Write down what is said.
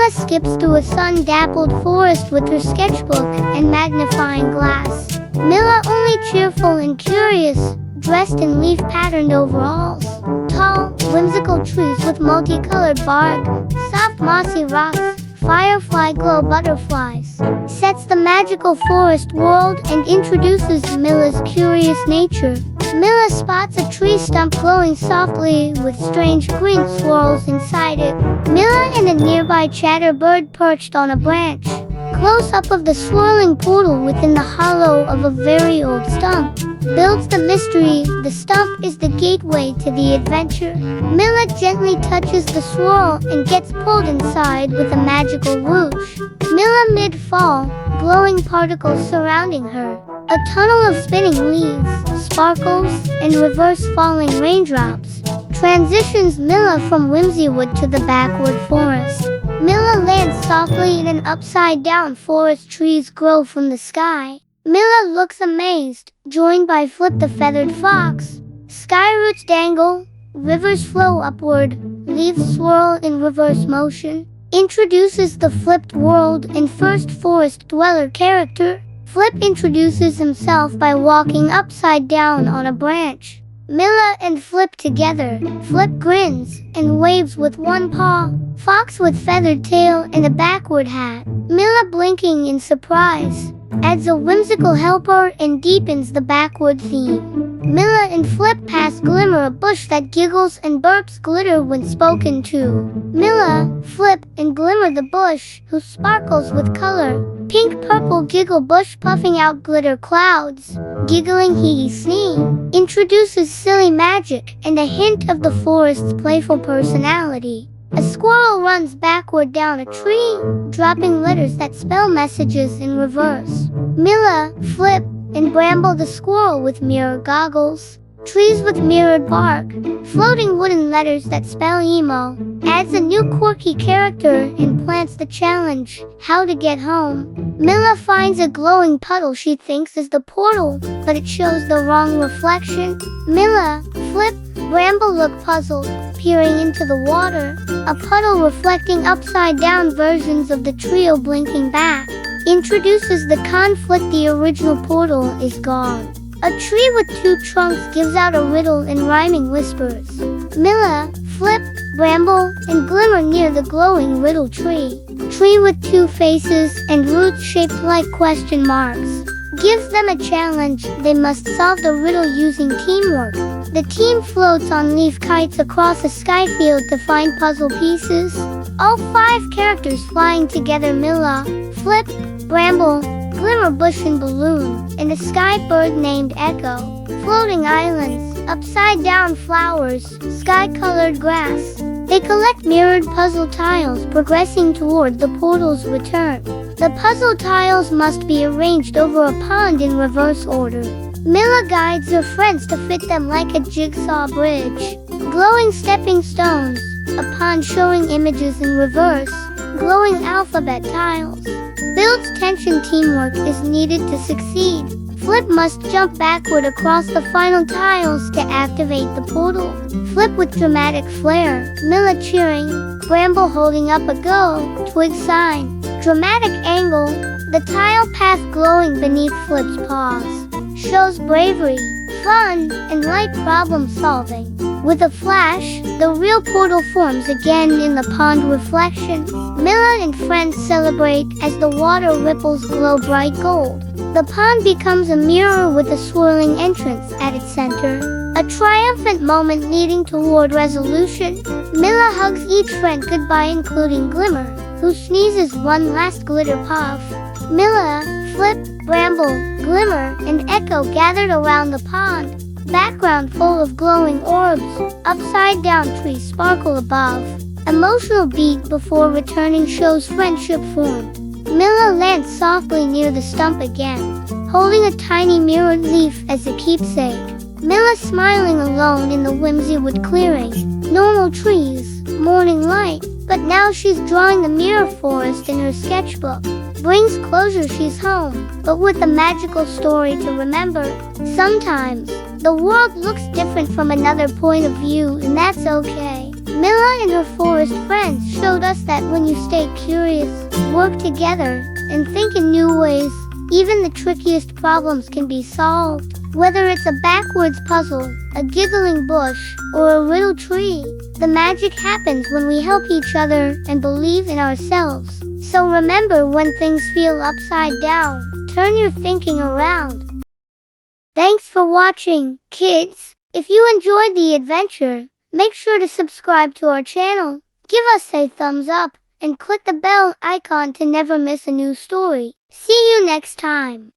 Mila skips through a sun-dappled forest with her sketchbook and magnifying glass. Mila only cheerful and curious, dressed in leaf-patterned overalls. Tall, whimsical trees with multicolored bark, soft mossy rocks, firefly glow butterflies. Sets the magical forest world and introduces Mila's curious nature. Mila spots a tree stump glowing softly with strange green swirls inside it. Mila and a nearby chatterbird perched on a branch. Close-up of the swirling portal within the hollow of a very old stump. Builds the mystery, the stump is the gateway to the adventure. Mila gently touches the swirl and gets pulled inside with a magical whoosh. Mila mid-fall, glowing particles surrounding her. A tunnel of spinning leaves, sparkles, and reverse falling raindrops. Transitions Mila from Whimsywood to the backward forest. Mila lands softly in an upside-down forest. Trees grow from the sky. Mila looks amazed, joined by Flip the feathered fox. Sky roots dangle, rivers flow upward, leaves swirl in reverse motion. Introduces the flipped world and first forest dweller character. Flip introduces himself by walking upside down on a branch. Mila and Flip together. Flip grins and waves with one paw. Fox with feathered tail and a backward hat. Mila blinking in surprise. Adds a whimsical helper and deepens the backward theme. Mila and Flip pass Glimmer, a bush that giggles and burps glitter when spoken to. Mila, Flip, and Glimmer the bush, who sparkles with color. Pink-purple giggle bush puffing out glitter clouds. Giggling hee-hee-snee. Introduces silly magic and a hint of the forest's playful personality. A squirrel runs backward down a tree, dropping letters that spell messages in reverse. Mila, Flip, and Bramble the squirrel with mirror goggles. Trees with mirrored bark. Floating wooden letters that spell emo. Adds a new quirky character and plants the challenge, how to get home. Mila finds a glowing puddle she thinks is the portal, but it shows the wrong reflection. Mila, Flip, Bramble look puzzled, peering into the water. A puddle reflecting upside-down versions of the trio blinking back. Introduces the conflict, the original portal is gone. A tree with two trunks gives out a riddle in rhyming whispers. Mila, Flip, Bramble, and Glimmer near the glowing riddle tree. Tree with two faces and roots shaped like question marks. Gives them a challenge, they must solve the riddle using teamwork. The team floats on leaf kites across a sky field to find puzzle pieces. All 5 characters flying together: Mila, Flip, Bramble, Glimmer bush and balloon, and a skybird named Echo. Floating islands, upside-down flowers, sky-colored grass. They collect mirrored puzzle tiles, progressing toward the portal's return. The puzzle tiles must be arranged over a pond in reverse order. Mila guides her friends to fit them like a jigsaw bridge. Glowing stepping stones, a pond showing images in reverse, glowing alphabet tiles. Builds tension, teamwork is needed to succeed. Flip must jump backward across the final tiles to activate the portal. Flip with dramatic flair, Mila cheering, Bramble holding up a go, twig sign. Dramatic angle, the tile path glowing beneath Flip's paws. Shows bravery, fun, and light problem solving. With a flash, the real portal forms again in the pond reflection. Mila and friends celebrate as the water ripples glow bright gold. The pond becomes a mirror with a swirling entrance at its center. A triumphant moment leading toward resolution. Mila hugs each friend goodbye, including Glimmer, who sneezes one last glitter puff. Mila, Flip, Bramble, Glimmer, and Echo gathered around the pond. Background full of glowing orbs. Upside-down trees sparkle above. Emotional beat before returning shows friendship formed. Mila lands softly near the stump again, holding a tiny mirrored leaf as a keepsake. Mila smiling alone in the Whimsywood clearing. Normal trees, morning light, but now she's drawing the mirror forest in her sketchbook. Brings closure, she's home, but with a magical story to remember. Sometimes, the world looks different from another point of view, and that's okay. Mila and her forest friends showed us that when you stay curious, work together, and think in new ways, even the trickiest problems can be solved. Whether it's a backwards puzzle, a giggling bush, or a riddle tree, the magic happens when we help each other and believe in ourselves. So remember, when things feel upside down, turn your thinking around. Thanks for watching, kids. If you enjoyed the adventure, make sure to subscribe to our channel, give us a thumbs up, and click the bell icon to never miss a new story. See you next time.